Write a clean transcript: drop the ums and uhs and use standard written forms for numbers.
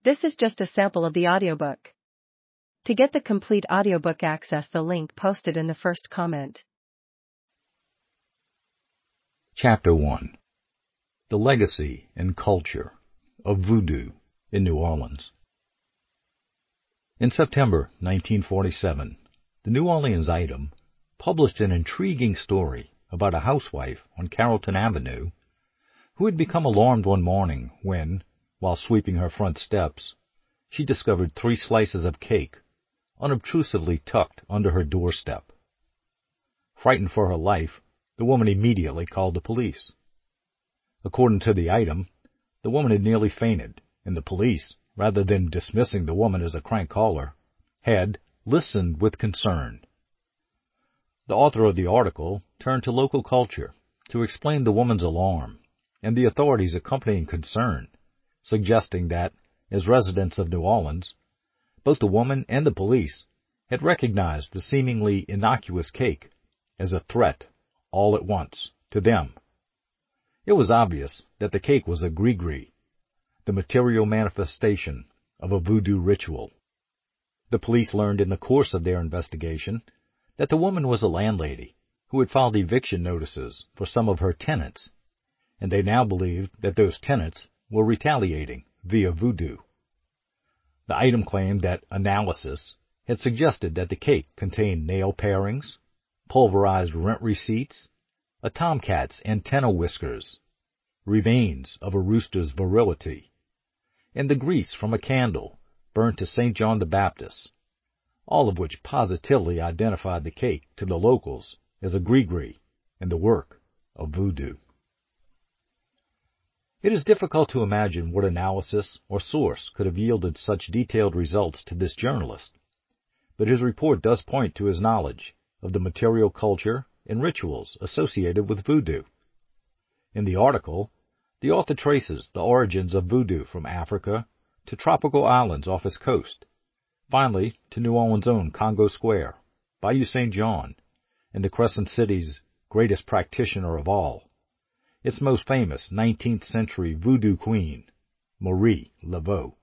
This is just a sample of the audiobook. To get the complete audiobook, access the link posted in the first comment. Chapter 1. The Legacy and Culture of Voodoo in New Orleans. In September 1947, the New Orleans Item published an intriguing story about a housewife on Carrollton Avenue who had become alarmed one morning when, while sweeping her front steps, she discovered 3 slices of cake unobtrusively tucked under her doorstep. Frightened for her life, the woman immediately called the police. According to the Item, the woman had nearly fainted, and the police, rather than dismissing the woman as a crank caller, had listened with concern. The author of the article turned to local culture to explain the woman's alarm and the authorities' accompanying concern, suggesting that, as residents of New Orleans, both the woman and the police had recognized the seemingly innocuous cake as a threat all at once to them. It was obvious that the cake was a gris-gris, the material manifestation of a voodoo ritual. The police learned in the course of their investigation that the woman was a landlady who had filed eviction notices for some of her tenants, and they now believed that those tenants were retaliating via voodoo. The Item claimed that analysis had suggested that the cake contained nail parings, pulverized rent receipts, a tomcat's antenna whiskers, remains of a rooster's virility, and the grease from a candle burned to St. John the Baptist, all of which positively identified the cake to the locals as a gris-gris and the work of voodoo. It is difficult to imagine what analysis or source could have yielded such detailed results to this journalist, but his report does point to his knowledge of the material culture and rituals associated with voodoo. In the article, the author traces the origins of voodoo from Africa to tropical islands off its coast, finally to New Orleans' own Congo Square, Bayou St. John, and the Crescent City's greatest practitioner of all, its most famous 19th century voodoo queen, Marie Laveau.